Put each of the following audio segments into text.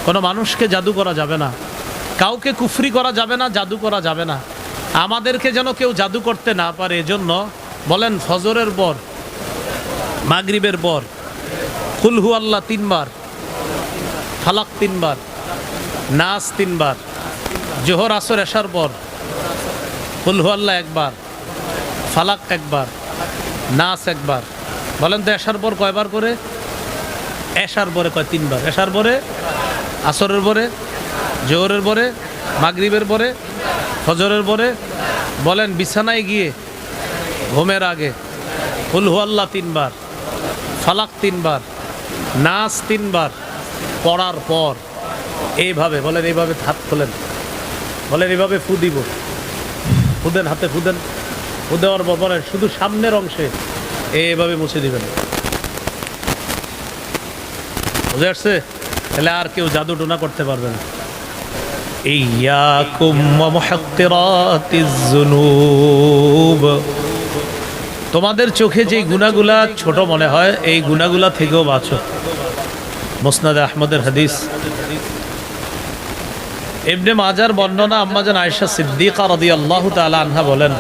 কোনো মানুষকে জাদু করা যাবে না, কাউকে কুফরি করা যাবে না, জাদু করা যাবে না। আমাদেরকে যেন কেউ জাদু করতে না পারে, এজন্য বলেন ফজরের পর, মাগরিবের পর কুল হু আল্লাহ 3 বার, ফালাক 3 বার, নাস 3 বার, জোহর আসর এশার পর কুল হু আল্লাহ 1 বার, ফালাক 1 বার, নাস 1 বার। বলেন তো এশার পর কয়বার করে? এশার পরে কয় 3 বার। এশার পরে, আসরের পরে, জোহরের পরে, মাগরিবের পরে, ফজরের পরে। বলেন বিছানায় গিয়ে ঘুমের আগে কুল হু আল্লাহ 3 বার, ফালাক 3 বার, নাস 3 বার পড়ার পর এইভাবে বলেন, এইভাবে হাত খোলেন, বলেন এইভাবে ফু দিব, ফুদেন, হাতে ফুদেন, ফু দেওয়ার পর বলেন শুধু সামনের অংশে এইভাবে মুছে দিবেন। বুঝে আসছে? তাহলে আর কেউ জাদু টোনা করতে পারবে না। ইয়াকুম ওয়া মুহাক্কিরাতিজ যুনুব, তোমাদের চোখে যে গুনাহগুলা ছোট মনে হয় এই গুনাহগুলা থেকেও বাঁচো। মুসনাদ আহমদের হাদিস। ইবনে মাজার বর্ণনা, আম্মাজান আয়েশা সিদ্দিকা রাদিয়াল্লাহু তাআলা আনহা বলেন,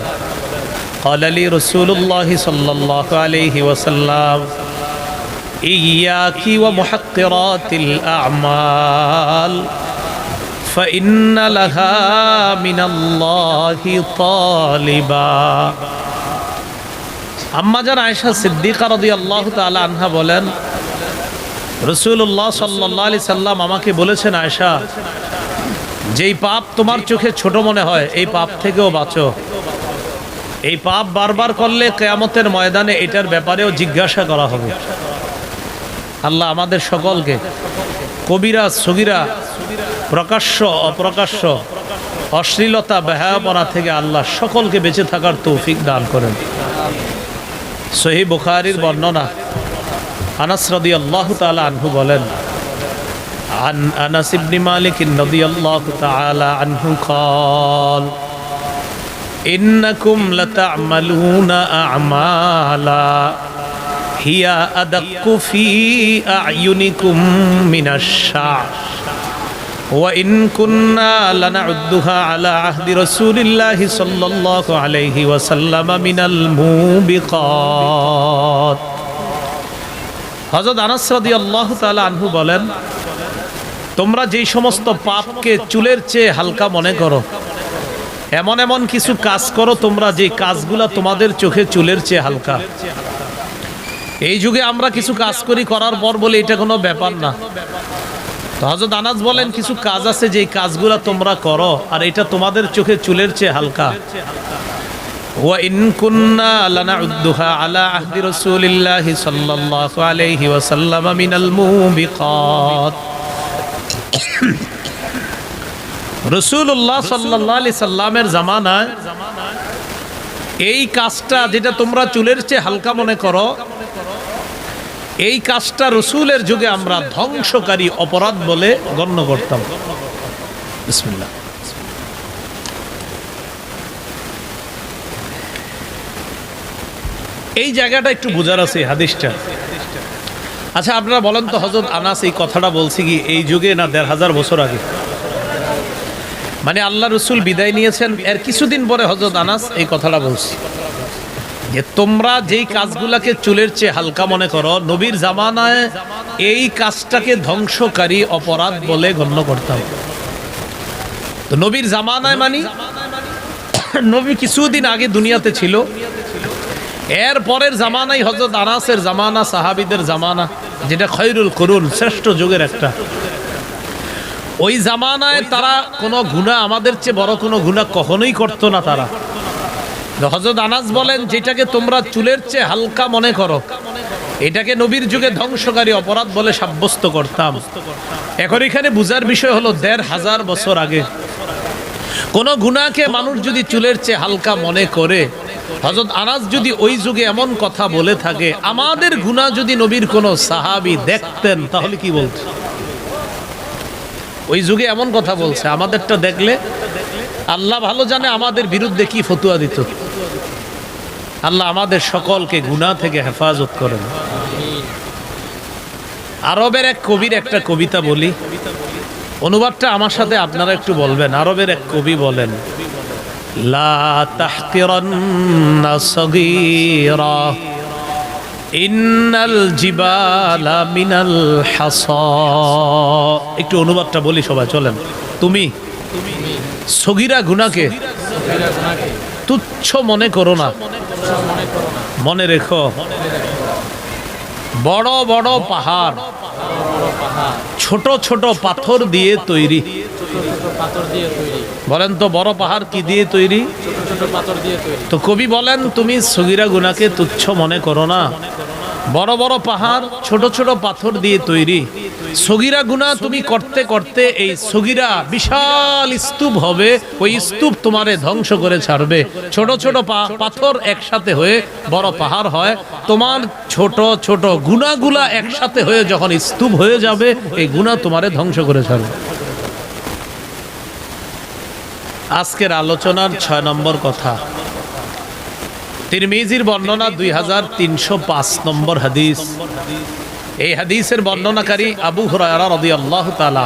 ক্বালা লি রাসূলুল্লাহি সাল্লাল্লাহু আলাইহি ওয়াসাল্লাম ইয়াকি ওয়া মুহাক্কিরাতিল আ'মাল ফাইন্না লাহা মিনাল্লাহি তালিবা। আম্মাজান আয়েশা সিদ্দিকা রাদিয়াল্লাহু তাআলা আনহা বলেন, রাসূলুল্লাহ সাল্লাল্লাহু আলাইহি সাল্লাম আমাকে বলেছেন, আয়েশা, যেই পাপ তোমার চোখে ছোট মনে হয় এই পাপ থেকেও বাঁচো। এই পাপ বারবার করলে কিয়ামতের ময়দানে এটার ব্যাপারেও জিজ্ঞাসা করা হবে। আল্লাহ আমাদের সকলকে কবিরা সগীরা, প্রকাশ্য অপ্রকাশ্য, অশ্লীলতা বেহায়াপনা থেকে আল্লাহ সকলকে বেঁচে থাকার তৌফিক দান করেন। সহিহ বুখারীর বর্ণনা, আনাস রাদিয়াল্লাহু তাআলা আনহু বলেন, عن أنس بن مالك رضي الله تعالى عنه قال إنكم لتعملون أعمالا هي أدق في أعينكم من الشعر وإن كنا لنعدها على عهد رسول الله صلى الله عليه وسلم من الموبقات. হযরত আনাস রাদিয়াল্লাহু তাআলা আনহু বলেন, তোমরা যেই সমস্ত পাপকে চুলের চেয়ে হালকা মনে করো, এমন এমন কিছু কাজ করো তোমরা যে কাজগুলা তোমাদের চোখে চুলের চেয়ে হালকা। এই যুগে আমরা কিছু কাজ করি, করার পর বলে এটা কোনো ব্যাপার না। তো হযরত আনাস বলেন, কিছু কাজ আছে যে কাজগুলা তোমরা করো আর এটা তোমাদের চোখে চুলের চেয়ে হালকা। ওয়া ইন কুন্না লানাউদ্দুহা আলা আহদি রাসূলিল্লাহি সাল্লাল্লাহু আলাইহি ওয়াসাল্লাম মিনাল মুবিকাত। রাসূলুল্লাহ সাল্লাল্লাহু আলাইহি সাল্লামের জামানায় এই কাজটা যেটা তোমরা চুলের চেয়ে হালকা মনে করো, এই কাজটা রাসূলের যুগে আমরা ধ্বংসকারী অপরাধ বলে গণ্য করতাম। বিসমিল্লাহ। এই জায়গাটা একটু বোঝার আছে হাদিসটা। আচ্ছা আপনারা বলেন তো, হযরত আনাস এই কথাটা বলছি কি এই যুগে না ১৫০০ বছর আগে? মানে আল্লাহ রসুল বিদায় নিয়েছেন এর কিছুদিন পরে হযরত আনাস এই কথাটা বলছি যে তোমরা যেই কাজগুলাকে চুলের চেয়ে হালকা মনে করো, নবীর জামানায় এই কাজটাকে ধ্বংসকারী অপরাধ বলে গণ্য করতাম। তো নবীর জামানায় মানে নবী কিছুদিন আগে দুনিয়াতে ছিল, এর পরের জামানাই হযরত আনাসের জামানা, সাহাবীদের জামানা, যেটা খৈরুল কুরুন, শ্রেষ্ঠ যুগের একটা। ওই জামানায় তারা কোনো গুনাহ, আমাদের চেয়ে বড় কোনো গুনাহ কখনোই করতো না তারা। হযরত আনাস বলেন, যেটাকে তোমরা চুলের চেয়ে হালকা মনে করো এটাকে নবীর যুগে ধ্বংসকারী অপরাধ বলে সাব্যস্ত করতাম। এখন এখানে বুঝার বিষয় হলো ১৫০০ বছর আগে কোন গুনাহকে মানুষ যদি চুলের চেয়ে হালকা মনে করে, হযরত আনাস যদি ওই যুগে এমন কথা বলে থাকে, আমাদের গুনাহ যদি নবীর কোন সাহাবী দেখতেন তাহলে কি বলতেন? ওই যুগে এমন কথা বলছে, আমাদেরটা দেখলে আল্লাহ ভালো জানে আমাদের বিরুদ্ধে কি ফতোয়া দিত। আল্লাহ আমাদের সকলকে গুনাহ থেকে হেফাজত করেন। আরবের এক কবির একটা কবিতা বলি, অনুবাদটা আমার সাথে আপনারা একটু বলবেন। আরবের এক কবি বলেন, লা তাহকিরান্না সগীরা ইন্নাল জিবালা মিনাল হাসা। একটু অনুবাদটা বলি সবাই, চলেন। তুমি সগীরা গুনাহকে তুচ্ছ মনে করো না, মনে রেখো বড় বড় পাহাড় ছোট ছোট পাথর দিয়ে তৈরি। বলেন তো বড় পাহাড় কি দিয়ে তৈরি? তো কবি বলেন তুমি সগীরা গুনাহকে তুচ্ছ মনে করো না, বড় বড় পাহাড় ছোট ছোট পাথর দিয়ে তৈরি। সগীরা গুনাহ তুমি করতে করতে এই সগীরা বিশাল স্তূপ হবে, ওই স্তূপ তোমারে ধ্বংস করে ছাড়বে। ছোট ছোট পাথর একসাথে হয়ে বড় পাহাড় হয়, তোমার ছোট ছোট গুনাহগুলা একসাথে হয়ে যখন স্তূপ হয়ে যাবে, এই গুনাহ তোমারে ধ্বংস করে ছাড়বে। আজকের আলোচনার 6 নম্বর কথা, তিরমিজির বর্ণনা 2305 নম্বর হাদিস। এই হাদিসের বর্ণনাকারী আবু হুরায়রা রাদিয়াল্লাহু তাআলা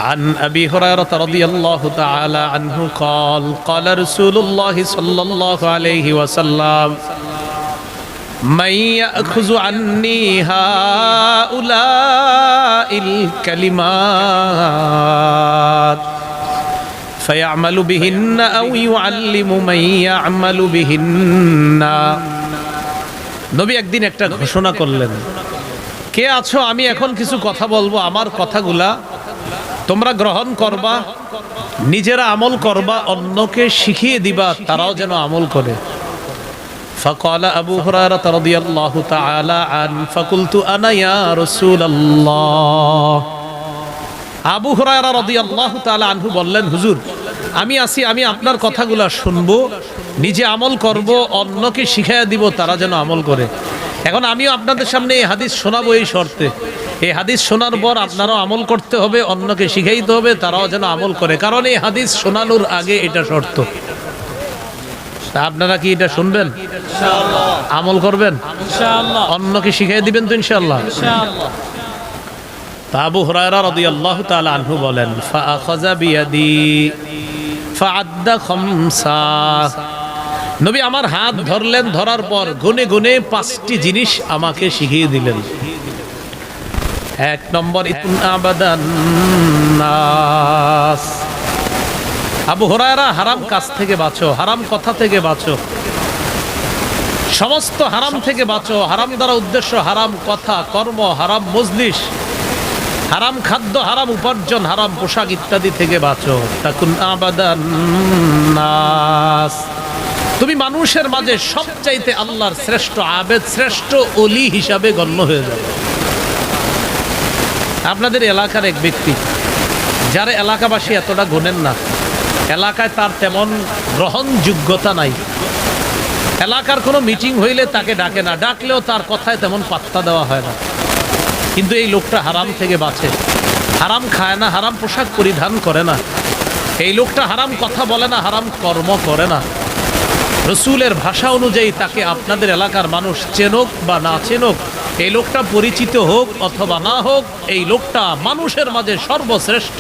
عن أبي هريرة رضي الله تعالى عنه قال قال رسول الله صلى الله عليه وسلم من يأخذ عني هؤلاء الكلمات فيعمل بهن أو يعلم من يعمل بهن। নবী একদিন একটা ঘোষণা করলেন, কে আছো আমি এখন কিছু কথা বলবো, আমার কথাগুলা তোমরা গ্রহণ করবা, নিজেরা আমল করবা, অন্যকে শিখিয়ে দিবা তারাও যেন আমল করে। فقال أبو هريرة رضي الله تعالى عنه فقلت أنا يا رسول الله। আবু হুরায়রা রাদিয়াল্লাহু তাআলা আনহু বললেন, হুজুর আমি আছি, আমি আপনার কথাগুলো শুনবো, নিজে আমল করব, অন্যকে শিখাইয়া দিব তারা যেন আমল করে। এখন আমিও আপনাদের সামনে এই হাদিস শোনাবো এই শর্তে, এই হাদিস শোনার পর আপনারাও আমল করতে হবে, অন্যকে শিখাইতে হবে তারাও যেন আমল করে, কারণ এই হাদিস শোনানোর আগে এটা শর্ত। তা আপনারা কি এটা শুনবেন? ইনশাআল্লাহ। আমল করবেন? ইনশাআল্লাহ। অন্যকে শিখাই দিবেন তো? ইনশাআল্লাহ। ইনশাআল্লাহ। আবু হুরায়রা রাদিয়াল্লাহু তাআলা আনহু বলেন, ফাআখাযা বিয়াদি ফাআদ্দা খামসা। নবী আমার হাত ধরলেন, ধরার পর গুনে গুনে 5টি জিনিস আমাকে শিখিয়ে দিলেন। 1 নম্বর ইতুন আবাদান নাস। আবু হুরায়রা হারাম কাজ থেকে বাঁচো, হারাম কথা থেকে বাঁচো, সমস্ত হারাম থেকে বাঁচো। হারাম দ্বারা উদ্দেশ্য হারাম কথা, কর্ম, হারাম মজলিস, হারাম খাদ্য, হারাম উপার্জন, হারাম পোশাক ইত্যাদি থেকে বাঁচো। তাকুন আবাদান নাস। তুমি মানুষের মাঝে সবচাইতে আল্লাহর শ্রেষ্ঠ আবেদ, শ্রেষ্ঠ ওলি হিসাবে গণ্য হয়ে যাবে। আপনাদের এলাকার এক ব্যক্তি, যারা এলাকাবাসী এতটা গোনেন না, এলাকায় তার তেমন গ্রহণযোগ্যতা নাই, এলাকার কোনো মিটিং হইলে তাকে ডাকে না, ডাকলেও তার কথায় তেমন পাত্তা দেওয়া হয় না। কিন্তু এই লোকটা হারাম থেকে বাঁচে, হারাম খায় না, হারাম পোশাক পরিধান করে না, এই লোকটা হারাম কথা বলে না, হারাম কর্ম করে না। রসুলের ভাষা অনুযায়ী তাকে আপনাদের এলাকার মানুষ চেনক বা না চেনক, এই লোকটা পরিচিত হোক অথবা না হোক, এই লোকটা মানুষের মাঝে সর্বশ্রেষ্ঠ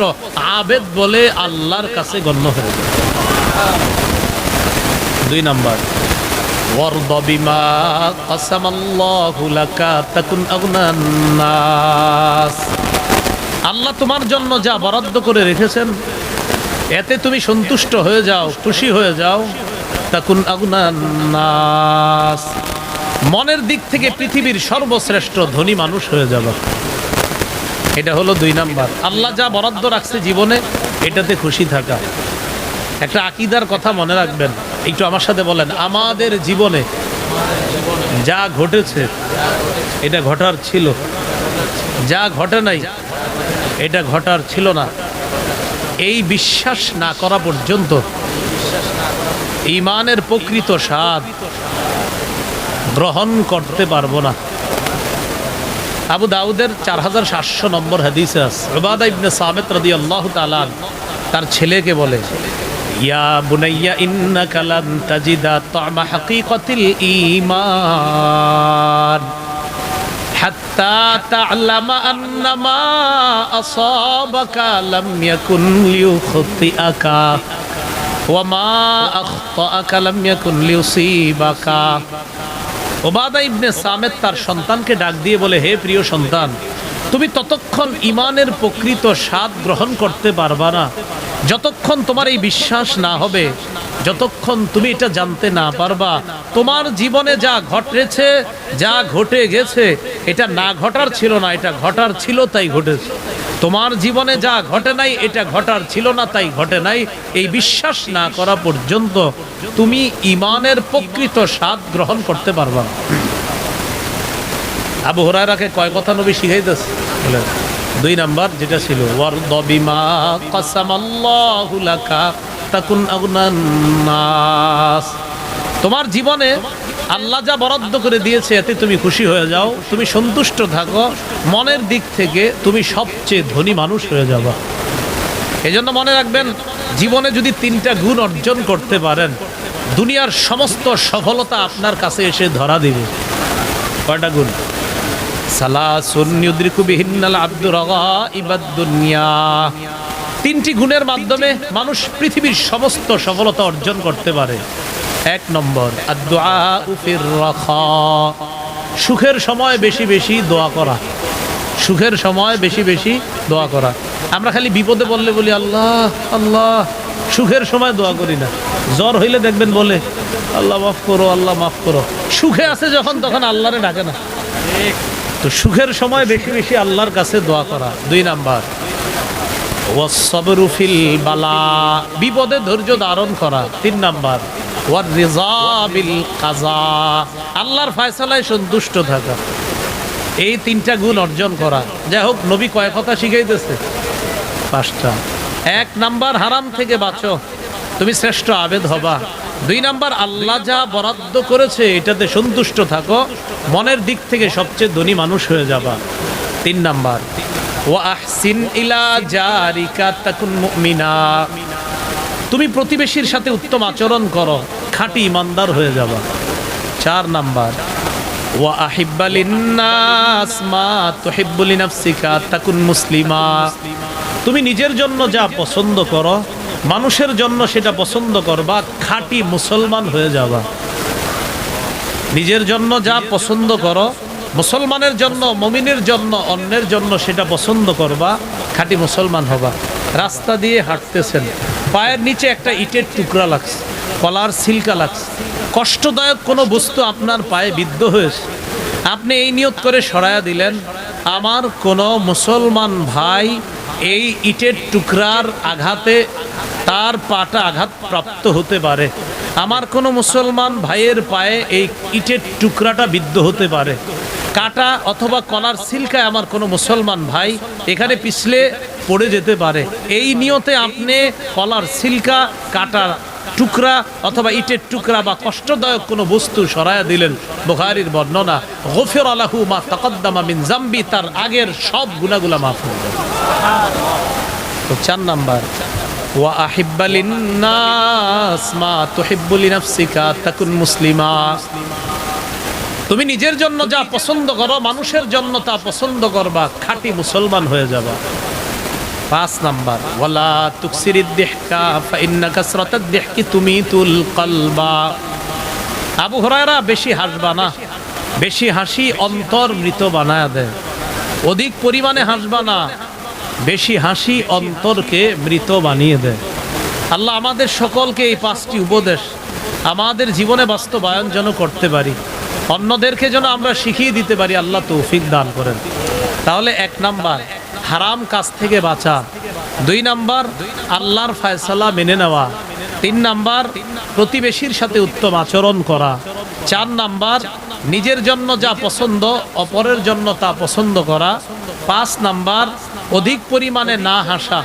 আবেদ বলে আল্লাহর কাছে গণ্য হয়ে যায়। 2 নম্বর, ওয়ারদ বিমা কাসামাল্লাহু লাকা তাকুন আগনান নাস। আল্লাহ তোমার জন্য যা বরাদ্দ করে রেখেছেন এতে তুমি সন্তুষ্ট হয়ে যাও, খুশি হয়ে যাও। তাকুন আগনান নাস, মনের দিক থেকে পৃথিবীর সর্বশ্রেষ্ঠ ধনী মানুষ হয়ে যাবে। এটা হলো 2 নাম্বার। আল্লাহ যা বরাদ্দ রাখছে জীবনে এটাতে খুশি থাকা। একটা আকীদার কথা মনে রাখবেন, একটু আমার সাথে বলেন, আমাদের জীবনে যা ঘটেছে এটা ঘটার ছিল, যা ঘটে নাই এটা ঘটার ছিল না। এই বিশ্বাস না করা পর্যন্ত ঈমানের প্রকৃত স্বাদ গ্রহণ করতে পারবো না। আবু দাউদের 4700 নম্বর হাদিসে আছে, উবাদা ইবনে সামিত রাদিয়াল্লাহু তাআলা তার ছেলেকে বলে, ইয়া বুনাইয়া ইন্নাকা লান তাজিদা তা'মা হাকীকাতিল ঈমান। হাত্তা তা'লামা আন্নামা আসাবাকা লাম ইয়াকুন লিউখতিআকা ওয়া মা আখতাআকা লাম ইয়াকুন লিউসিবাকা। উবাদা ইবনে সামিত তার সন্তানকে ডাক দিয়ে বলে, হে প্রিয় সন্তান, তুমি ততক্ষণ ঈমানের প্রকৃত স্বাদ গ্রহণ করতে পারবা না যতক্ষণ তোমার এই বিশ্বাস না হবে, যতক্ষণ তুমি এটা জানতে না পারবা তোমার জীবনে যা ঘটেছে, যা ঘটে গেছে, এটা না ঘটার ছিল না, এটা ঘটার ছিল তাই ঘটেছে। তোমার জীবনে যা ঘটে নাই, এটা ঘটার ছিল না তাই ঘটে নাই। এই বিশ্বাস না করা পর্যন্ত তুমি ঈমানের প্রকৃত স্বাদ গ্রহণ করতে পারবা না। আবু হুরায়রাকে কয় কথা নবী শিখাইতেছে? বলেন, 2 নাম্বার যেটা ছিল, ওয়ারদ বিমা কাসামাল্লাহু লাকা তাকুন আগনান নাস। তোমার জীবনে আল্লাহ যা বরাদ্দ করে দিয়েছে এতে তুমি খুশি হয়ে যাও, তুমি সন্তুষ্ট থাকো, মনের দিক থেকে তুমি সবচেয়ে ধনী মানুষ হয়ে যাবা। এজন্য মনে রাখবেন, জীবনে যদি 3টা গুণ অর্জন করতে পারেন, দুনিয়ার সমস্ত সফলতা আপনার কাছে এসে ধরা দিবে। কয়টা গুণ? সালাসুন ইউদরিকু বিহিন্নাল আবদু রাগাইবাদ দুনিয়া। 3টি গুণের মাধ্যমে মানুষ পৃথিবীর সমস্ত সফলতা অর্জন করতে পারে। 1 নম্বর, আদ-দুআউ ফির রাখা। সুখের সময় বেশি বেশি দোয়া করা। সুখের সময় বেশি বেশি দোয়া করা। আমরা খালি বিপদে পড়লে বলি আল্লাহ আল্লাহ, সুখের সময় দোয়া করি না। জ্বর হইলে দেখবেন বলে আল্লাহ মাফ করো, আল্লাহ মাফ করো। সুখে আছে যখন, তখন আল্লাহরে ডাকে না। তো সুখের সময় বেশি বেশি আল্লাহর কাছে দোয়া করা। 2 নাম্বার, ওয়াস-সাবরু ফিল বালা। বিপদে ধৈর্য ধারণ করা। 3 নাম্বার, ওয়ার-রিযা বিল কাযা। আল্লাহর ফয়সালায় সন্তুষ্ট থাকা। এই 3টা গুণ অর্জন করা। যাই হোক, নবী কয় কথা শিখাইতেছে? 5টা। 1 নাম্বার, হারাম থেকে বাঁচো, তুমি শ্রেষ্ঠ আবেদ হবা। 2 নাম্বার, আল্লাহ যা বরাদ্দ করেছে এটাতে সন্তুষ্ট থাকো, মনের দিক থেকে সবচেয়ে ধনী মানুষ হয়ে যাবা। 3 নাম্বার, ওয়া আহসিন ইলা জারিকা তাকুন মুমিনা। তুমি প্রতিবেশীর সাথে উত্তম আচরণ করো, খাঁটি ইমানদার হয়ে যাবা। 4 নাম্বার, ওয়া আহিব্বা লিন্নাস মা তুহিব্বু লিনাফসিকা তাকুন মুসলিমা। তুমি নিজের জন্য যা পছন্দ করো, মানুষের জন্য সেটা পছন্দ করবা, খাঁটি মুসলমান হয়ে যাবা। নিজের জন্য যা পছন্দ করো, মুসলমানের জন্য, মুমিনের জন্য, অন্যের জন্য সেটা পছন্দ করবা, খাঁটি মুসলমান হবা। রাস্তা দিয়ে হাঁটতেছেন, পায়ের নিচে একটা ইটের টুকরা লাগছে, কলার ছিলকা লাগছে, কষ্টদায়ক কোনো বস্তু আপনার পায়ে বিদ্ধ হয়েছে। আপনি এই নিয়ত করে সরায়া দিলেন, আমার কোনো মুসলমান ভাই এই ইটের টুকরার আঘাতে তার পাটা আঘাতপ্রাপ্ত হতে পারে, আমার কোনো মুসলমান ভাইয়ের পায়ে এই ইটের টুকরাটা বিদ্ধ হতে পারে, কাটা অথবা কলার ছিলকায় আমার কোনো মুসলমান ভাই এখানে পিছলে পড়ে যেতে পারে। এই নিয়তে আপনি কলার ছিলকা, কাটা টুকরা অথবা ইটের টুকরা বা কষ্টদায়ক কোনো বস্তু সরায়া দিলেন। বুখারীর বর্ণনা, গফিরা লাহু মা তাকাদ্দামা মিন যামবি, তার আগের সব গুনাহগুলো মাফ হয়ে যাবে। তো 4 নাম্বার, ওয়া আহিব্বা লিন্নাস মা তুহিব্বু লিনাফসিকা তাকুন মুসলিমা। তুমি নিজের জন্য যা পছন্দ করো, মানুষের জন্য তা পছন্দ করবা, খাঁটি মুসলমান হয়ে যাবা। 5 নাম্বার, ওয়ালা তুকসিরিদ দিহকা ফাইন্না কাসরাতাদ দিহকি তুমিতুল কলবা। আবু হুরায়রা, বেশি হাসবা না, বেশি হাসি অন্তর মৃত বানায়া দেয়। অধিক পরিমাণে হাসবা না, বেশি হাসি অন্তরকে মৃত বানিয়ে দেয়। আল্লাহ আমাদের সকলকে এই 5টি উপদেশ আমাদের জীবনে বাস্তবায়ন যেন করতে পারি, অন্যদেরকে যেন আমরা শিখিয়ে দিতে পারি, আল্লাহ তৌফিক দান করেন। তাহলে 1 নাম্বার, হারাম কাজ থেকে বাঁচা। 2 নাম্বার, আল্লাহর ফয়সালা মেনে নেওয়া। 3 নাম্বার, প্রতিবেশীর সাথে উত্তম আচরণ করা। 4 নাম্বার, নিজের জন্য যা পছন্দ অপরের জন্য তা পছন্দ করা। 5 নাম্বার, অধিক পরিমাণে না হাসা,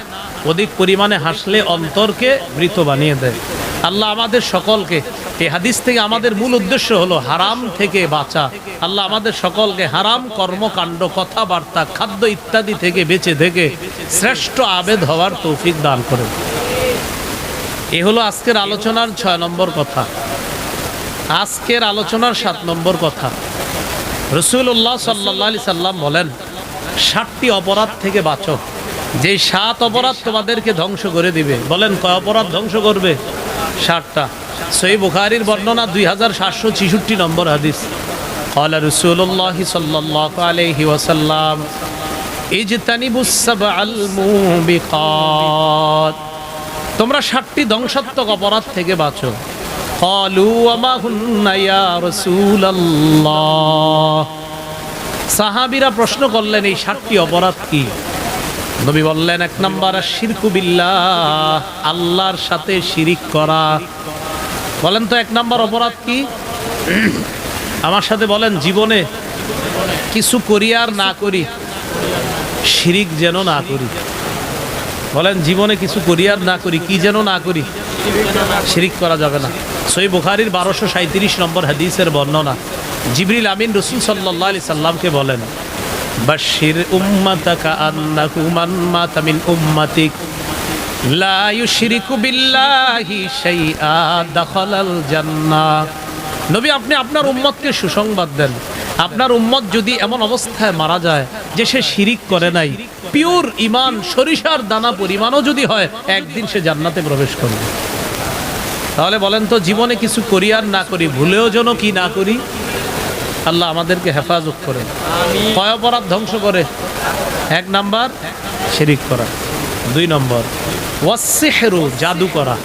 অধিক পরিমাণে হাসলে অন্তরকে মৃত বানিয়ে দেয়। আল্লাহ আমাদের সকলকে, এই হাদিস থেকে আমাদের মূল উদ্দেশ্য হলো হারাম থেকে বাঁচা। আল্লাহ আমাদের সকলকে হারাম কর্মকাণ্ড, কথাবার্তা, খাদ্য ইত্যাদি থেকে বেঁচে থেকে শ্রেষ্ঠ আবেদ হওয়ার তৌফিক দান করেন। এ হলো আজকের আলোচনার 6 নম্বর কথা। আজকের আলোচনার 7 নম্বর কথা, রাসূলুল্লাহ সাল্লাল্লাহু আলাইহি সাল্লাম বলেন 7টি অপরাধ থেকে বাঁচো, যে 7 অপরাধ তোমাদেরকে ধ্বংস করে দিবে। বলেন কয় অপরাধ ধ্বংস করবে? 7টা। সহিহ বুখারীর বর্ণনা 2766 নম্বর হাদিস। ক্বালা রাসূলুল্লাহ সাল্লাল্লাহু আলাইহি ওয়াসাল্লাম ইজতানিবুস সাবআল মুবিকাত, তোমরা 7টি ধ্বংসাত্মক অপরাধ থেকে বাঁচো। ক্বালু ওয়া মা হুন্না ইয়া রাসূলুল্লাহ, সাহাবীরা প্রশ্ন করলেন এই 7টি অপরাধ কি? নবী বললেন 1 নাম্বার শিরকু বিল্লাহ, আল্লাহর সাথে শিরিক করা। বলেন তো 1 নাম্বার অপরাধ কি? আমার সাথে বলেন, জীবনে কিছু করি আর না করি শিরিক যেন না করি। বলেন জীবনে কিছু করি আর না করি, কি যেন না করি? শিরিক করা যাবে না। সহিহ বুখারীর 1237 নম্বর হাদিসের বর্ণনা। জিবরিল আমিন রাসূল সাল্লাল্লাহু আলাইহি সাল্লামকে বলেন, বাশশির উম্মাতাকা আন্নাহু মান মাতা মিন উম্মাতিক লা ইউশরিকু বিল্লাহি শাইআ দাখালাল জান্নাহ। নবী আপনি আপনার উম্মতকে সুসংবাদ দেন, আপনার উম্মত যদি এমন অবস্থায় মারা যায় যে সে শিরিক করে নাই, পিওর ঈমান সরিষার দানা পরিমাণও যদি হয়, একদিন সে জান্নাতে প্রবেশ করবে। তাহলে বলেন তো জীবনে কিছু করি আর না করি, ভুলেও যেন কি না করি। আল্লাহ আমাদেরকে হেফাজত করে। কয় অপরাধ ধ্বংস করে? 1 নাম্বার শিরিক করা। 2 নম্বর ওয়াসসিহরু, জাদু করা।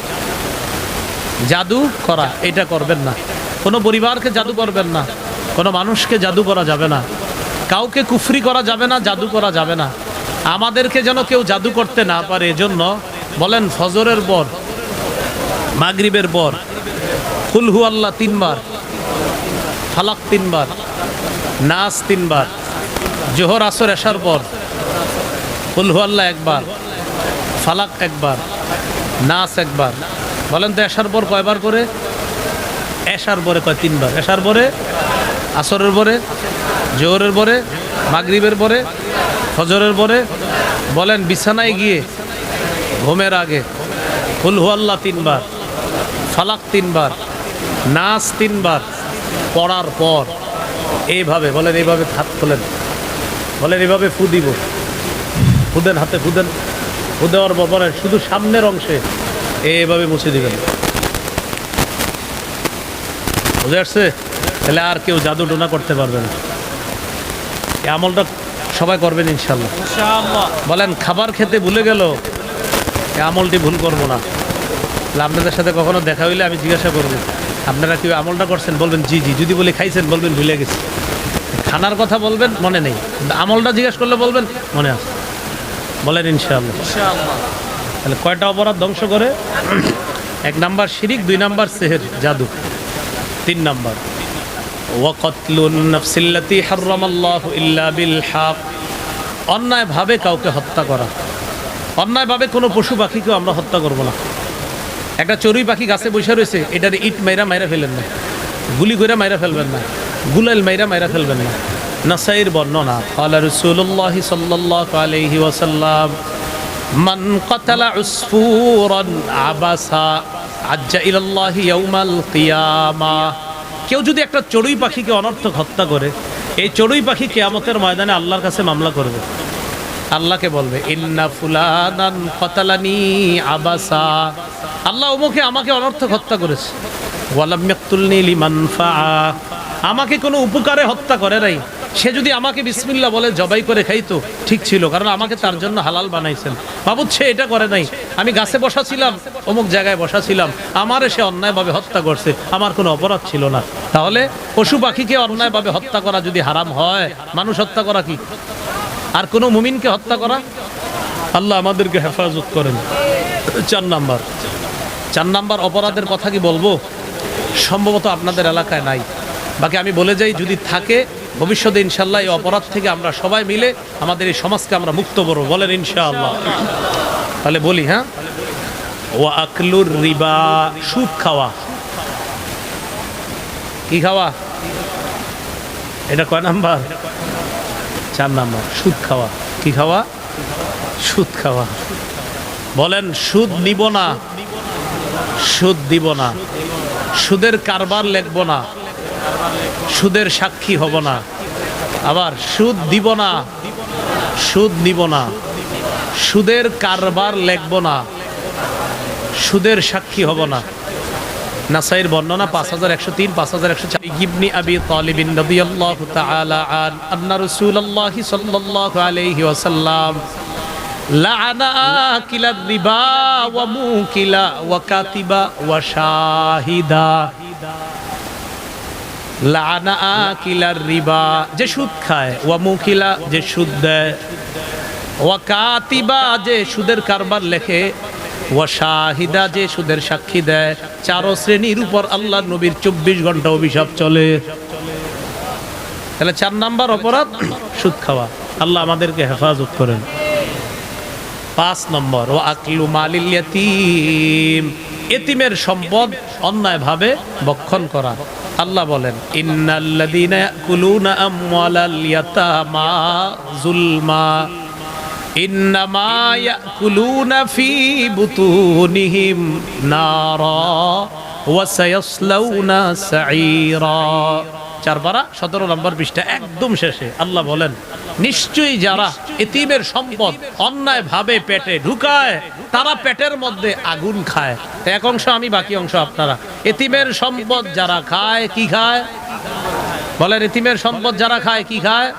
জাদু করা এটা করবেন না। কোনো পরিবারকে জাদু করবেন না, কোনো মানুষকে জাদু করা যাবে না, কাউকে কুফরি করা যাবে না, জাদু করা যাবে না। আমাদেরকে যেন কেউ জাদু করতে না পারে, এজন্য বলেন ফজরের পর, মাগরিবের পর কুল হু আল্লাহ 3 বার, ফালাক 3 বার, নাস 3 বার, জোহর আসর এশার পর কুল হু আল্লাহ 1 বার, ফালাক 1 বার, নাস 1 বার। বলেন তো এশার পর কয়বার করে? এশার পরে কয়? 3 বার। এশার পরে, আসরের পরে, জোহরের পরে, মাগরিবের পরে, ফজরের পরে। বলেন বিছানায় গিয়ে ঘুমের আগে কুল হু আল্লাহ 3 বার, ফালাক 3 বার, নাস 3 বার পড়ার পর এইভাবে বলেন, এইভাবে হাত খোলেন, বলেন এইভাবে ফু দিব, ফুদেন, হাতে ফুদেন, ফু দেওয়ার পর বলেন শুধু সামনের অংশে এইভাবে মুছে দিবেন। বুঝে আসছে? তাহলে আর কেউ জাদু টোনা করতে পারবে না। এই আমলটা সবাই করবেন ইনশাল্লাহ। বলেন খাবার খেতে ভুলে গেল, এই আমলটি ভুল করবো না। আপনাদের সাথে কখনো দেখা হইলে আমি জিজ্ঞাসা করবো আপনারা কেউ আমলটা করছেন? বলবেন জি জি। যদি বলি খাইছেন, বলবেন ভুলে গেছি। খানার কথা বলবেন মনে নেই, আমলটা জিজ্ঞেস করলে বলবেন মনে আছে। বলেন ইনশাআল্লাহ। তাহলে কয়টা অপরাধ ধ্বংস করে? 1 নাম্বার শিরিক, 2 নাম্বার সেহের জাদু, 3 নাম্বার ওয়াকাতলুন নাফসিল্লাতী হারামাল্লাহু ইল্লা বিল হক, অন্যায়ভাবে কাউকে হত্যা করা। অন্যায়ভাবে কোনো পশু পাখিকেও আমরা হত্যা করব না। একটা চড়ুই পাখি গাছে বসে রয়েছে, এটার ইট মাইরা ফেলেন না, গুলি করে মাইরা ফেলবেন না, গুলাল মাইরা ফেলবেন না। নাসাইর বর্ণনা, ক্বালা রাসূলুল্লাহ সাল্লাল্লাহু আলাইহি ওয়াসাল্লাম মান কাতালা উসফুরান আবাসা আজ্জা ইলাল্লাহি ইয়াউমাল কিয়ামাহ, কেউ যদি একটা চড়ুই পাখিকে অনর্থক হত্যা করে, এই চড়ুই পাখি কিয়ামতের ময়দানে আল্লাহর কাছে মামলা করবে। আল্লাহকে বলবে ইন্না ফুলানান কাতালানি আবাসা, আল্লাহ ওমকে আমাকে অনর্থক হত্যা করেছে। ওয়ালাম ইয়াকতুলনি লিমানফাআ, আমাকে কোনো উপকারে হত্যা করে নাই। সে যদি আমাকে বিসমিল্লাহ বলে জবাই করে খাইতো ঠিক ছিল, কারণ আমাকে তার জন্য হালাল বানাইছেন। বাবুদ সে এটা করে নাই, আমি গাছে বসা ছিলাম, অমুক জায়গায় বসা ছিলাম, আমারে সে অন্যায়ভাবে হত্যা করছে, আমার কোনো অপরাধ ছিল না। তাহলে পশু পাখিকে অন্যায়ভাবে হত্যা করা যদি হারাম হয়, মানুষ হত্যা করা কি? আর কোনো মুমিনকে হত্যা করা? আল্লাহ আমাদেরকে হেফাজত করেন। 4 নাম্বার অপরাধের কথা কি বলবো? সম্ভবত আপনাদের এলাকায় নাই, বাকি আমি বলে যাই যদি থাকে ভবিষ্যতে ইনশাআল্লাহ এই অপরাধ থেকে আমরা সবাই মিলে আমাদের এই সমাজকে আমরা মুক্ত করব। বলেন ইনশাআল্লাহ। তাহলে বলি, হ্যাঁ, ওয়া আকলুর রিবা, সুদ খাওয়া। কি খাওয়া? এটা কয় নাম্বার? 4 নাম্বার, সুদ খাওয়া। কি খাওয়া? সুদ খাওয়া। বলেন সুদ নিব না, সুদ দিব না, সুদের কারবার লেখব না, সুদের সাক্ষী হব না, আবার সুদ দিব না, সুদ নিব না, সুদের কারবার লেখব না, সুদের সাক্ষী হব না। নাসাইর বর্ণনা 5103, 5104। ইবনে আবি তালিব রাদিয়াল্লাহু তাআলা আন্না রাসূলুল্লাহ সাল্লাল্লাহু আলাইহি ওয়াসাল্লাম লাআনা আকিলার রিবা ওয়া মুকিলা ওয়া কাতিবা ওয়া শাহিদা। লাআনা আকিলার রিবা, যে সুদ খায়, ওয়া মুকিলা, যে সুদ দেয়, ওয়া কাতিবা, যে সুদের কারবার লেখে, ওয়া শাহিদা, যে সুদের সাক্ষী দেয়। চার শ্রেণীর উপর আল্লাহর নবীর 24 ঘন্টা অভিশাপ চলে। তাহলে 4 নাম্বার অপরাধ সুদ খাওয়া। আল্লাহ আমাদেরকে হেফাজত করেন। 5 নম্বর, ওয়া আকলু মালিল ইয়াতীম, এতিমের সম্পদ অন্যায়ভাবে ভক্ষণ করা। আল্লাহ বলেন, ইন্নাল্লাযীনা ইয়াকুলুনা আমওয়ালাল ইয়াতামা যুলমা ইন্নামা ইয়াকুলুনা ফি বুতুনিহিম নারা ওয়া সায়াসলাউনা সাঈরা। 4 পারা 17 নম্বর পৃষ্ঠা, একদম শেষে আল্লাহ বলেন, নিশ্চয়ই যারা এতিমের সম্পদ অন্যায়ভাবে পেটে ঢুকায় তারা পেটের মধ্যে আগুন খায়। এক অংশ আমি, বাকি অংশ আপনারা। এতিমের সম্পদ যারা খায়, কি খায় বলেন? এতিমের সম্পদ যারা খায়, কি খায়?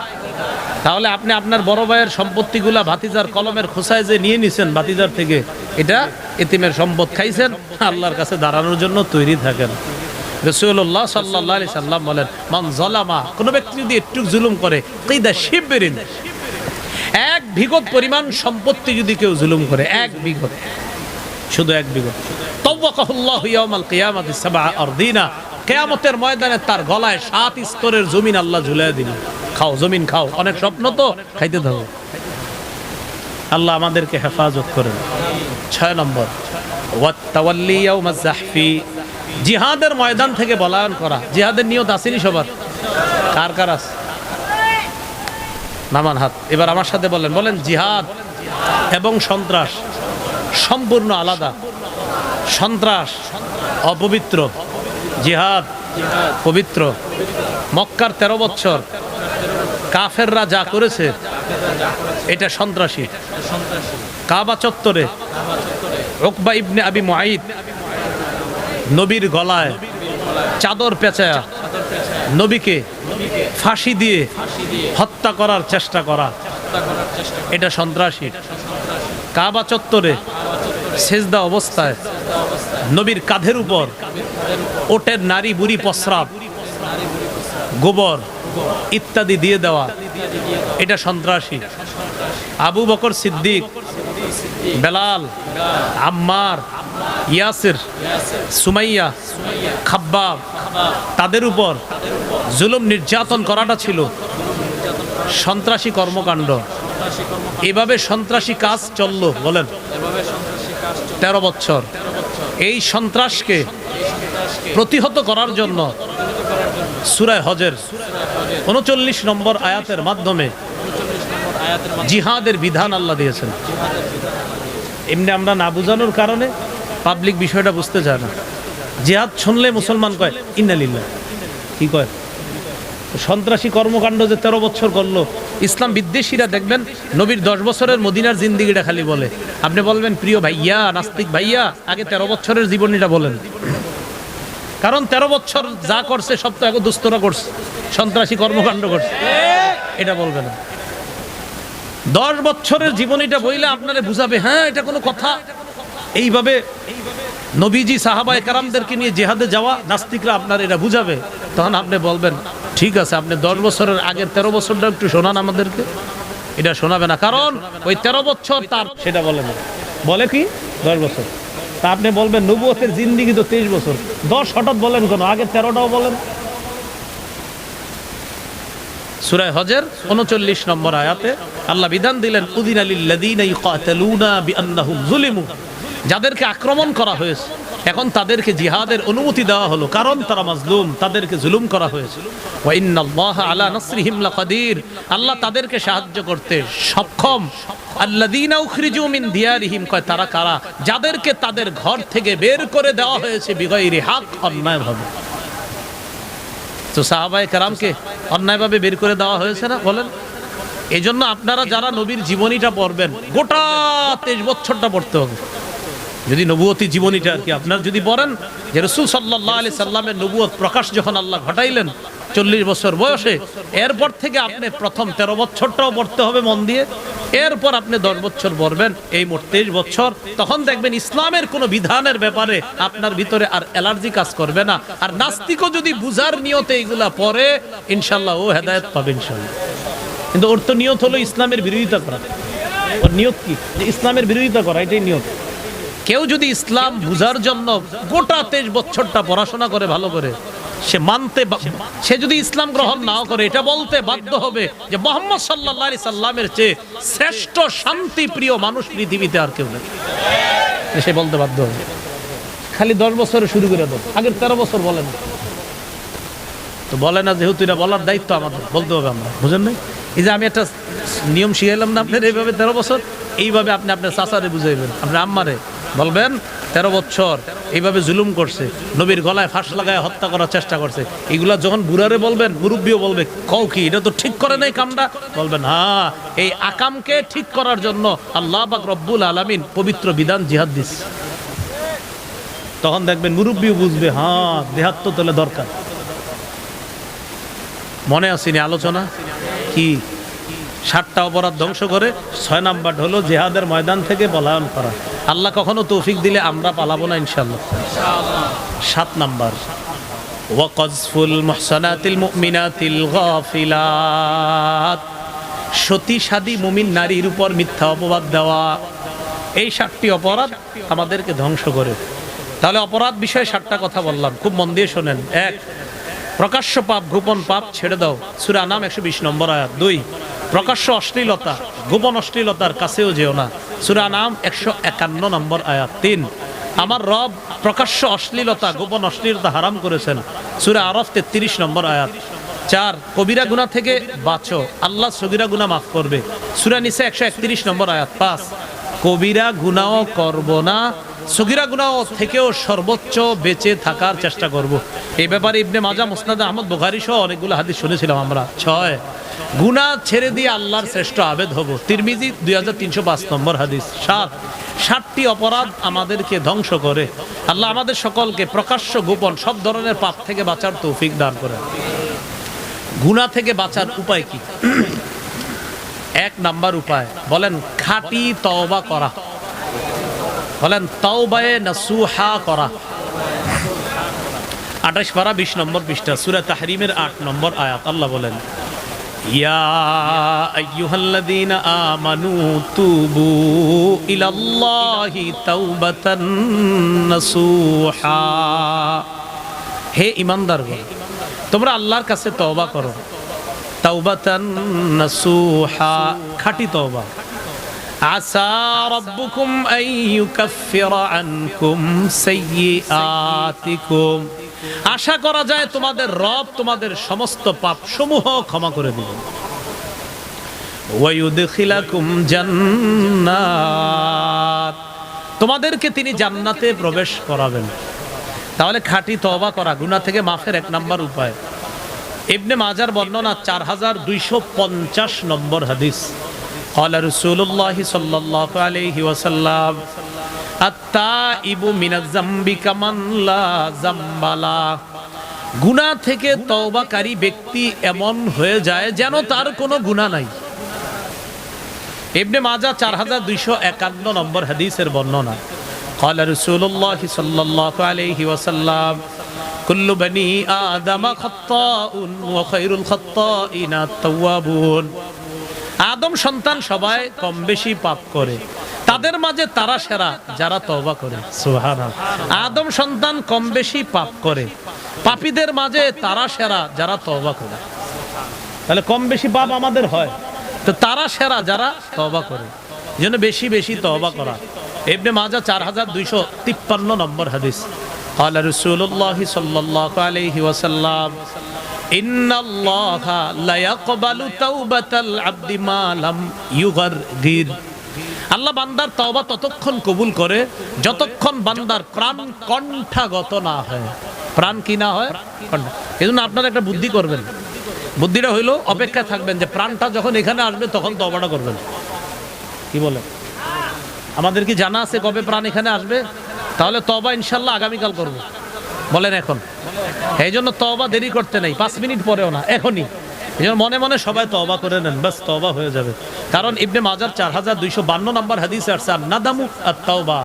তাহলে আপনি আপনার বড় ভাইয়ের সম্পত্তিগুলা ভাতিজার কলমের খোসায় যে নিয়ে নিছেন ভাতিজার থেকে, এটা এতিমের সম্পদ খাইছেন। আল্লাহর কাছে দাঁড়ানোর জন্য তৈরি থাকেন। রাসূলুল্লাহ সাল্লাল্লাহু আলাইহি সাল্লাম বলেন, মান যালামা, কোন ব্যক্তি যদি একটু জুলুম করে, কিদা শিবরিন, 1 বিঘত পরিমাণ সম্পত্তি যদি কেউ জুলুম করে, 1 বিঘত, শুধু 1 বিঘত, তাওয়াকাহুল্লাহু ইয়াউমাল কিয়ামাতি 7 আরদিনা, কিয়ামতের ময়দানে তার গলায় 7 স্তরের জমিন আল্লাহ ঝুলিয়ে দিবেন। খাও জমিন, খাও, অনেক স্বপ্ন তো, খাইতে থাকো। আল্লাহ আমাদেরকে হেফাজত করেন। 6 নম্বর, ওয়াত তাওয়াল্লি ইয়াউমাজ যাহফি, জিহাদের ময়দান থেকে পলায়ন করা। জিহাদের নিয়ত আসেনি সবার? কার কার আছে? নামান হাত। এবার আমার সাথে বলেন, বলেন জিহাদ এবং সন্ত্রাস সম্পূর্ণ আলাদা। সন্ত্রাস অপবিত্র, জিহাদ পবিত্র। মক্কার 13 বছর কাফেররা যা করেছে এটা সন্ত্রাসী। কাবা চত্বরে উকবা ইবনে আবি মুআইদ নবীর গলায় চাদর পেঁচায়া নবীকে ফাঁসি দিয়ে হত্যা করার চেষ্টা করা, এটা সন্ত্রাসী। কাবা চত্বরে সেজদা অবস্থায় নবীর কাঁধের উপর ওটের নারী বুড়ি প্রস্রাব, গোবর ইত্যাদি দিয়ে দেওয়া, এটা সন্ত্রাসী। আবু বকর সিদ্দিক, বেলাল, আম্মার, ইয়াসির, সুমাইয়া, খাব্বাব, তাদের উপর জুলুম নির্যাতন করাটা ছিল সন্ত্রাসী কর্মকাণ্ড। এভাবে সন্ত্রাসী কাজ চললো, বলেন 13 বছর। এই সন্ত্রাসকে প্রতিহত করার জন্য সূরা হজের 39 নম্বর আয়াতের মাধ্যমে জিহাদের বিধান আল্লাহ দিয়েছেন। এমনি আমরা না বুঝানোর কারণে পাবলিক বিষয়টা বুঝতে চায় না। জিহাদ শুনলে মুসলমান কয় ইন্না লিল্লাহ, কি কয়? সন্ত্রাসী কর্মকাণ্ড যে 13 বছর করলো, ইসলাম বিদ্বেষীরা দেখবেন নবীর 10 বছরের মদিনার জিন্দিগিটা খালি বলে। আপনি বলবেন, প্রিয় ভাইয়া, নাস্তিক ভাইয়া, আগে 13 বছরের জীবনীটা বলেন। কারণ 13 বছর যা করছে সব তো এখন দুস্তরা করছে, সন্ত্রাসী কর্মকাণ্ড করছে, এটা বলবে না। 10 বছরের জীবনীটা বইলে আপনারা বুঝাবে, হ্যাঁ এটা কোনো কথা। এইভাবে নবীজি সাহাবায়ে কেরামদেরকে নিয়ে জিহাদে যাওয়া নাস্তিকরা আপনার এটা বুঝাবে, তখন আপনি বলবেন ঠিক আছে, আপনি 10 বছরের আগের 13 বছরটা একটু শোনান আমাদেরকে। এটা শোনাবে না, কারণ ওই 13 বছর তার, সেটা বলে না। বলে কি 10 বছর, তা আপনি বলবেন নবুয়তের জিন্দিগি তো 23 বছর, 10 হঠাৎ বলেন কেন? আগের 13টাও বলেন। সূরা হজের 39 নম্বর আয়াতে আল্লাহ বিধান দিলেন, উযিনা লিল্লাযীনা ইউকাতালুনা বিআন্নাহুম যুলিমু, যাদেরকে আক্রমণ করা হয়েছে এখন তাদেরকে জিহাদের অনুমতি দেওয়া হলো, কারণ তারা মাজলুম, তাদেরকে জুলুম করা হয়েছে। ওয়া ইন্নাল্লাহা আলা নাসরিহিম লাকাদির, আল্লাহ তাদেরকে সাহায্য করতে সক্ষম। আল্লাযীনা উখরিজু মিন দিয়ারিহিম, কয় তারা কারা? যাদেরকে তাদের ঘর থেকে বের করে দেওয়া হয়েছে বিগাইরি হক, অন্যায়ভাবে। তো সাহাবায়ে কেরামকে অন্যায়ভাবে বের করে দেওয়া হয়েছে না? বলেন। এই জন্য আপনারা যারা নবীর জীবনীটা পড়বেন, গোটা 23 বছরটা পড়তে হবে। যদি নবুয়তি জীবনীটা আর কি আপনার যদি পড়েন, যে রাসূল সাল্লাল্লাহু আলাইহি সাল্লামের নবুয়ত প্রকাশ যখন আল্লাহ ঘটাইলেন 40 বছর বয়সে, এরপর থেকে আপনি প্রথম 13 বছরটাও পড়তে হবে মন দিয়ে, এরপর আপনি 10 বছর পড়বেন, এই মোট 23 বছর। তখন দেখবেন ইসলামের কোনো বিধানের ব্যাপারে আপনার ভিতরে আর অ্যালার্জি কাজ করবে না। আর নাস্তিকও যদি বুঝার নিয়তে এইগুলা পড়ে, ইনশাল্লাহ ও হেদায়েত পাবে ইনশাল্লাহ। কিন্তু ওর তো নিয়ত হলো ইসলামের বিরোধিতা করা। ওর নিয়ত কি? যে ইসলামের বিরোধিতা করা, এটাই নিয়ত। কেউ যদি ইসলাম বুঝার জন্য গোটা 23 বছরটা পড়াশোনা করে ভালো করে, সে যদি ইসলাম গ্রহণ নাও করে, এটা বলতে বাধ্য হবে যে মুহাম্মদ সাল্লাল্লাহু আলাইহি সাল্লামের চেয়ে শ্রেষ্ঠ শান্তি প্রিয় মানুষ পৃথিবীতে আর কেউ নেই, সে বলতে বাধ্য হবে। খালি 10 বছরে শুরু করে দাও, আগের 13 বছর বলেন তো বলে না, যেহেতু এটা বলার দায়িত্ব আমাদের, বলতে হবে আমরা, বুঝেন নাই? এই যে আমি একটা নিয়ম শিখাইলাম না আপনার, এইভাবে 13 বছর, এইভাবে আপনি আপনার চাচারে বুঝাইবেন, আপনার আম্মারে বলবেন 13 বছর এইভাবে জুলুম করছে, নবীর গলায় ফাঁস লাগায় হত্যা করার চেষ্টা করছে। এইগুলা যখন বুড়ারে বলবেন, মুরব্বীও বলবে, কও কি এটা তো ঠিক করে নাই কামটা, বলবেন হ্যাঁ, এই আকামকে ঠিক করার জন্য আল্লাহ পাক রব্বুল আলামিন পবিত্র বিধান জিহাদ দিচ্ছে। তখন দেখবেন মুরব্বীও বুঝবে, হ্যাঁ দেহাত তো তোলে দরকার। মনে আসেনি আলোচনা কি? 7টা অপরাধ ধ্বংস করে 6 নাম্বার হলো জিহাদের ময়দান থেকে পলায়ন করা। আল্লাহ কখনো তৌফিক দিলে আমরা পালাবো না ইনশাআল্লাহ। 7 নাম্বার ওয়া কাযফুল মুহসানাতিল মুমিনাতিল গাফিলাত, সতী মুমিন নারীর উপর মিথ্যা অপবাদ দেওয়া। এই 7টি অপরাধ আমাদেরকে ধ্বংস করে। তাহলে অপরাধ বিষয়ে 7টা কথা বললাম, খুব মন দিয়ে শোনেন। 1, প্রকাশ্য পাপ, গোপন পাপ ছেড়ে দাও, সূরা আনাম 120 নম্বর আয়াত। 2, প্রকাশ্য অশ্লীলতা, গোপন অশ্লীলতার কাছেও যেও না, সূরা আনাম 151 নম্বর আয়াত। 3, আমার রব প্রকাশ্য অশ্লীলতা, গোপন অশ্লীলতা হারাম করেছেন, সূরা আরাফ 33 নম্বর আয়াত। 4, কবিরা গুনাহ থেকে বাঁচো, আল্লাহ সগীরা গুনাহ মাফ করবে, সূরা নিসা 131 নম্বর আয়াত। 5, কবিরা গুনাহ করব না, সগীরা গুনাহ থেকেও সর্বোচ্চ বেঁচে থাকার চেষ্টা করব। এই ব্যাপারে ইবনে মাজাহ, মুসনাদ আহমদ, বুখারী সহ অনেকগুলো হাদিস শুনেছিলাম আমরা। 6, গুনাহ ছেড়ে দিয়ে আল্লাহর শ্রেষ্ঠ আবেদ হব, তিরমিজি 2305 নম্বর হাদিস। 7, 7টি অপরাধ আমাদেরকে ধ্বংস করে। আল্লাহ আমাদের সকলকে প্রকাশ্য গোপন সব ধরনের পাপ থেকে বাঁচার তৌফিক দান করেন। গুনাহ থেকে বাঁচার উপায় কি? 1 নাম্বার উপায়, বলেন খাঁটি তওবা করা, বলেন তাওবায়ে নাসুহা করা। 28 পারা 20 নম্বর পৃষ্ঠা, সূরা তাহরিমের 8 নম্বর আয়াত। আল্লাহ বলেন, ইয়া আইয়ুহাল্লাযীনা আমানু তুবু ইলাল্লাহি তাওবাতান নাসুহা, হে ঈমানদারগণ তোমরা আল্লাহর কাছে তওবা করো, তাওবাতান নাসুহা, খাঁটি তওবা। আসা রাব্বুকুম আন ইউকাফিরা আনকুম সাইয়্যাতিকুম, আশা করা যায় তোমাদের রব তোমাদের সমস্ত পাপ সমূহ ক্ষমা করে দিবেন। ওয়া ইউদখিলাকুম জান্নাত, তোমাদেরকে তিনি জান্নাতে প্রবেশ করাবেন। তাহলে খাঁটি তওবা করা গুনাহ থেকে মাফের 1 নাম্বার উপায়। ইবনে মাজার বর্ণনা 4250 নম্বর হাদিস। قال رسول الله صلى الله عليه وسلم التائب من الذنب كمن لا ذنب له, গুনাহ থেকে তওবাকারী ব্যক্তি এমন হয়ে যায় যেন তার কোনো গুনাহ নাই। ইবনে মাজাহ 4251 নম্বর হাদিসের বর্ণনা। قال رسول الله صلى الله عليه وسلم كل بني آدم خطاء وخير الخطائين التوابون, আদম সন্তান সবাই কম বেশি পাপ করে, তাদের মাঝে তারা সেরা যারা তওবা করে। সুবহানাল্লাহ, আদম সন্তান কম বেশি পাপ করে, পাপীদের মাঝে তারা সেরা যারা তওবা করে। তাহলে কম বেশি পাপ আমাদের হয়, তো তারা সেরা যারা তওবা করে, যেন বেশি বেশি তওবা করা। ইবনে মাজাহ 4253 নম্বর হাদিস। قال رسول الله صلى الله عليه وسلم ইন্নাল্লাহা লা ইয়াকবালু তাওবাতাল আবদি মা লাম ইউগারগির, আল্লাহ বান্দার তওবা ততক্ষণ কবুল করে যতক্ষণ বান্দার প্রাণ কণ্ঠাগত না হয়। প্রাণ কি না হয়? এজন্য আপনারা একটা বুদ্ধি করবেন। বুদ্ধিটা হইলো অপেক্ষা থাকবেন যে প্রাণটা যখন এখানে আসবে তখন তওবাটা করবেন। কি বলেন? আমাদের কি জানা আছে কবে প্রাণ এখানে আসবে? তাহলে তওবা ইনশাআল্লাহ আগামীকাল করব। বলেন এখন। এই জন্য তওবা দেরি করতে নেই, 5 মিনিট পরেও না, এখনই। এই জন্য মনে মনে সবাই তওবা করে নেন, বাস তওবা হয়ে যাবে। কারণ ইবনে মাজার 4252 নম্বর হাদিসে আসছে, নাদামু আত-তাওবা।